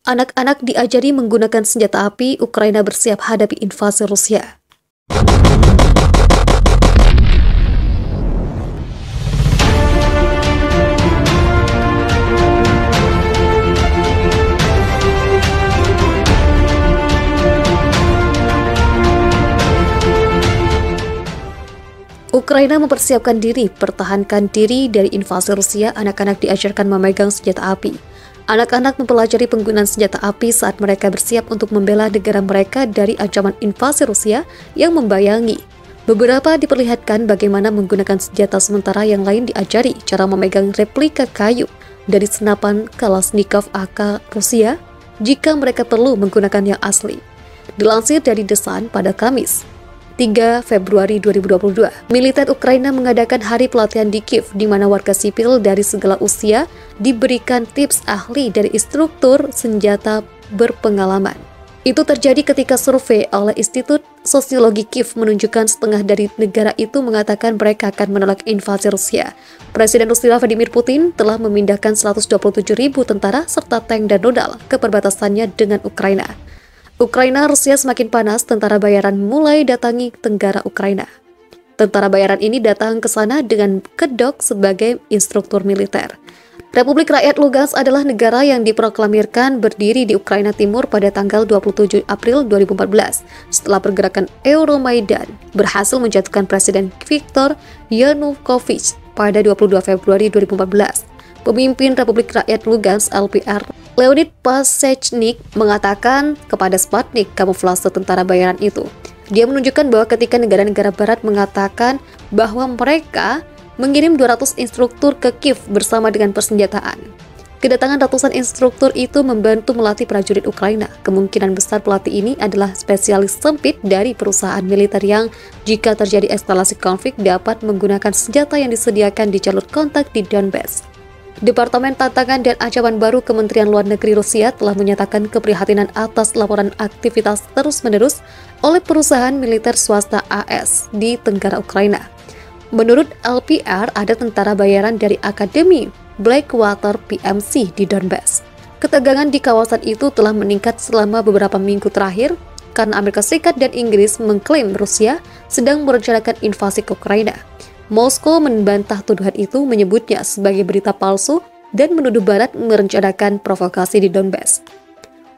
Anak-anak diajari menggunakan senjata api, Ukraina bersiap hadapi invasi Rusia. Ukraina mempersiapkan diri, pertahankan diri dari invasi Rusia. Anak-anak diajarkan memegang senjata api. Anak-anak mempelajari penggunaan senjata api saat mereka bersiap untuk membela negara mereka dari ancaman invasi Rusia yang membayangi. Beberapa diperlihatkan bagaimana menggunakan senjata, sementara yang lain diajari cara memegang replika kayu dari senapan Kalashnikov AK Rusia jika mereka perlu menggunakan yang asli. Dilansir dari The Sun pada Kamis, 3 Februari 2022, militer Ukraina mengadakan hari pelatihan di Kiev, di mana warga sipil dari segala usia diberikan tips ahli dari instruktur senjata berpengalaman. Itu terjadi ketika survei oleh Institut Sosiologi Kiev menunjukkan setengah dari negara itu mengatakan mereka akan menolak invasi Rusia. Presiden Rusia Vladimir Putin telah memindahkan 127.000 tentara serta tank dan rudal ke perbatasannya dengan Ukraina. Rusia semakin panas, tentara bayaran mulai datangi tenggara Ukraina. Tentara bayaran ini datang ke sana dengan kedok sebagai instruktur militer. Republik Rakyat Lugansk adalah negara yang diproklamirkan berdiri di Ukraina Timur pada tanggal 27 April 2014 setelah pergerakan Euromaidan berhasil menjatuhkan Presiden Viktor Yanukovych pada 22 Februari 2014. Pemimpin Republik Rakyat Lugansk (LPR) Leonid Pasechnik mengatakan kepada Sputnik kamuflase tentara bayaran itu. Dia menunjukkan bahwa ketika negara-negara barat mengatakan bahwa mereka mengirim 200 instruktur ke Kiev bersama dengan persenjataan. Kedatangan ratusan instruktur itu membantu melatih prajurit Ukraina. Kemungkinan besar pelatih ini adalah spesialis sempit dari perusahaan militer yang jika terjadi eskalasi konflik dapat menggunakan senjata yang disediakan di jalur kontak di Donbas. Departemen Tantangan dan Ancaman Baru Kementerian Luar Negeri Rusia telah menyatakan keprihatinan atas laporan aktivitas terus-menerus oleh perusahaan militer swasta AS di tenggara Ukraina. Menurut LPR, ada tentara bayaran dari Akademi Blackwater PMC di Donbas. Ketegangan di kawasan itu telah meningkat selama beberapa minggu terakhir karena Amerika Serikat dan Inggris mengklaim Rusia sedang merencanakan invasi ke Ukraina. Moskow membantah tuduhan itu, menyebutnya sebagai berita palsu dan menuduh Barat merencanakan provokasi di Donbas.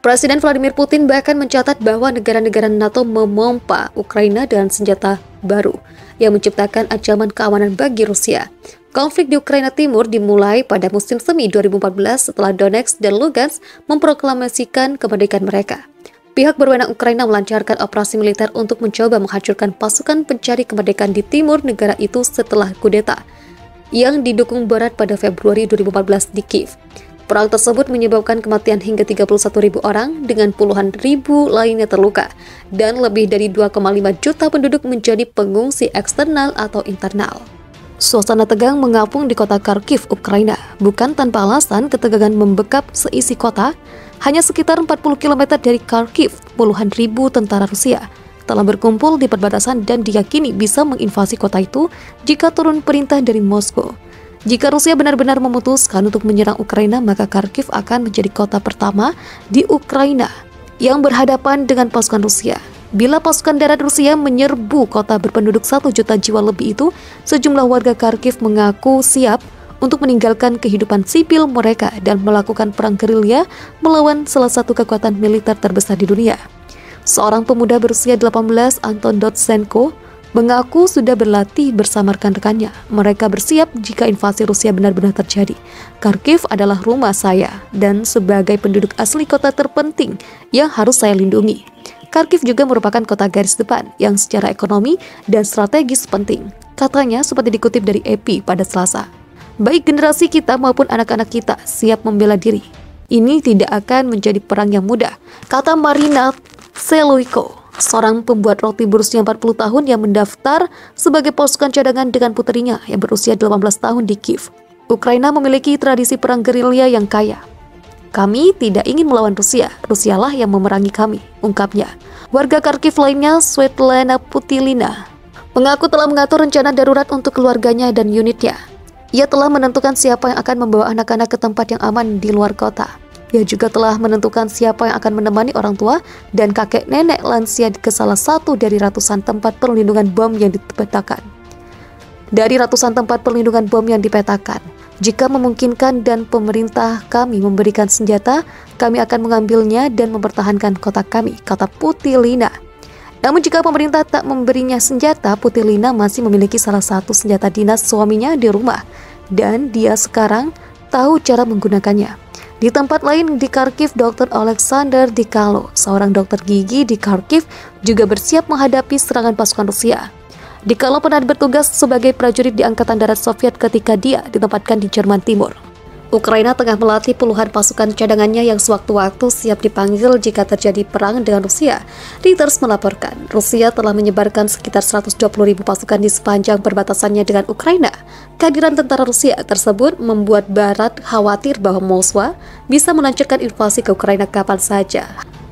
Presiden Vladimir Putin bahkan mencatat bahwa negara-negara NATO memompa Ukraina dengan senjata baru yang menciptakan ancaman keamanan bagi Rusia. Konflik di Ukraina Timur dimulai pada musim semi 2014 setelah Donetsk dan Lugansk memproklamasikan kemerdekaan mereka. Pihak berwenang Ukraina melancarkan operasi militer untuk mencoba menghancurkan pasukan pencari kemerdekaan di timur negara itu setelah kudeta yang didukung Barat pada Februari 2014 di Kiev. Perang tersebut menyebabkan kematian hingga 31.000 orang dengan puluhan ribu lainnya terluka dan lebih dari 2,5 juta penduduk menjadi pengungsi eksternal atau internal. Suasana tegang mengapung di kota Kharkiv, Ukraina. Bukan tanpa alasan, ketegangan membekap seisi kota. Hanya sekitar 40 km dari Kharkiv, puluhan ribu tentara Rusia telah berkumpul di perbatasan dan diyakini bisa menginvasi kota itu jika turun perintah dari Moskow. Jika Rusia benar-benar memutuskan untuk menyerang Ukraina, maka Kharkiv akan menjadi kota pertama di Ukraina yang berhadapan dengan pasukan Rusia. Bila pasukan darat Rusia menyerbu kota berpenduduk 1 juta jiwa lebih itu, sejumlah warga Kharkiv mengaku siap untuk meninggalkan kehidupan sipil mereka dan melakukan perang gerilya melawan salah satu kekuatan militer terbesar di dunia. Seorang pemuda berusia 18, Anton Dotsenko, mengaku sudah berlatih bersama rekan-rekannya. Mereka bersiap jika invasi Rusia benar-benar terjadi. Kharkiv adalah rumah saya dan sebagai penduduk asli kota terpenting yang harus saya lindungi. Kharkiv juga merupakan kota garis depan yang secara ekonomi dan strategis penting, katanya seperti dikutip dari AP pada Selasa. Baik generasi kita maupun anak-anak kita siap membela diri. Ini tidak akan menjadi perang yang mudah, kata Marina Seluiko, seorang pembuat roti berusia 40 tahun yang mendaftar sebagai pasukan cadangan dengan puterinya yang berusia 18 tahun di Kiev. Ukraina memiliki tradisi perang gerilya yang kaya. Kami tidak ingin melawan Rusia, Rusialah yang memerangi kami, ungkapnya. Warga Kharkiv lainnya, Svetlana Putilina, mengaku telah mengatur rencana darurat untuk keluarganya dan unitnya. Ia telah menentukan siapa yang akan membawa anak-anak ke tempat yang aman di luar kota. Ia juga telah menentukan siapa yang akan menemani orang tua dan kakek nenek lansia ke salah satu dari ratusan tempat perlindungan bom yang dipetakan. Jika memungkinkan dan pemerintah kami memberikan senjata, kami akan mengambilnya dan mempertahankan kota kami, kata Putih Lina. Namun jika pemerintah tak memberinya senjata, Putih Lina masih memiliki salah satu senjata dinas suaminya di rumah, dan dia sekarang tahu cara menggunakannya. Di tempat lain di Kharkiv, Dr. Alexander Dikalo, seorang dokter gigi di Kharkiv, juga bersiap menghadapi serangan pasukan Rusia. Dikalo pernah bertugas sebagai prajurit di Angkatan Darat Soviet ketika dia ditempatkan di Jerman Timur. Ukraina tengah melatih puluhan pasukan cadangannya yang sewaktu-waktu siap dipanggil jika terjadi perang dengan Rusia. Reuters melaporkan, Rusia telah menyebarkan sekitar 120.000 pasukan di sepanjang perbatasannya dengan Ukraina. Kehadiran tentara Rusia tersebut membuat Barat khawatir bahwa Moskwa bisa melancarkan invasi ke Ukraina kapan saja.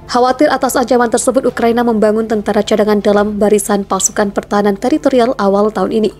Khawatir atas ancaman tersebut, Ukraina membangun tentara cadangan dalam barisan pasukan pertahanan teritorial awal tahun ini.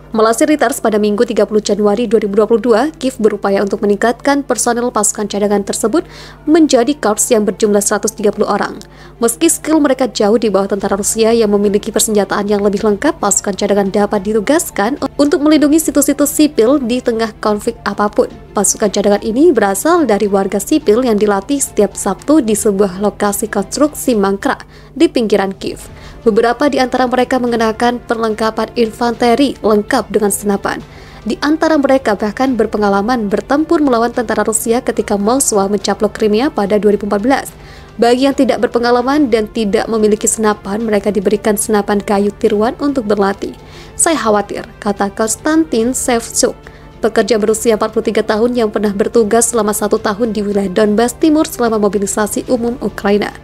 Melansir Reuters, pada Minggu 30 Januari 2022, Kiev berupaya untuk meningkatkan personel pasukan cadangan tersebut menjadi korps yang berjumlah 130 orang. Meski skill mereka jauh di bawah tentara Rusia yang memiliki persenjataan yang lebih lengkap, pasukan cadangan dapat ditugaskan untuk melindungi situs-situs sipil di tengah konflik apapun. Pasukan cadangan ini berasal dari warga sipil yang dilatih setiap Sabtu di sebuah lokasi konstruksi mangkrak di pinggiran Kiev. Beberapa di antara mereka mengenakan perlengkapan infanteri lengkap dengan senapan. Di antara mereka bahkan berpengalaman bertempur melawan tentara Rusia ketika Moskwa mencaplok Crimea pada 2014. Bagi yang tidak berpengalaman dan tidak memiliki senapan, mereka diberikan senapan kayu tiruan untuk berlatih. Saya khawatir, kata Konstantin Shevchuk, pekerja berusia 43 tahun yang pernah bertugas selama 1 tahun di wilayah Donbas Timur selama mobilisasi umum Ukraina.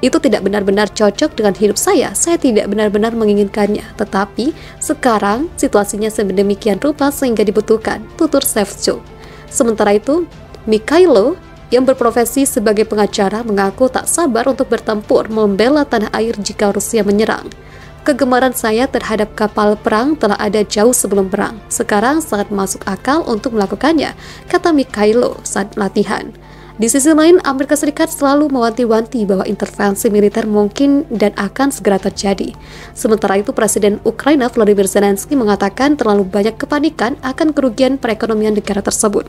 Itu tidak benar-benar cocok dengan hidup saya tidak benar-benar menginginkannya, tetapi sekarang situasinya sedemikian rupa sehingga dibutuhkan, tutur Shevchuk. Sementara itu, Mikhailo yang berprofesi sebagai pengacara mengaku tak sabar untuk bertempur membela tanah air jika Rusia menyerang. Kegemaran saya terhadap kapal perang telah ada jauh sebelum perang. Sekarang sangat masuk akal untuk melakukannya, kata Mikhailo saat latihan. Di sisi lain, Amerika Serikat selalu mewanti-wanti bahwa intervensi militer mungkin dan akan segera terjadi. Sementara itu, Presiden Ukraina Volodymyr Zelensky mengatakan terlalu banyak kepanikan akan kerugian perekonomian negara tersebut.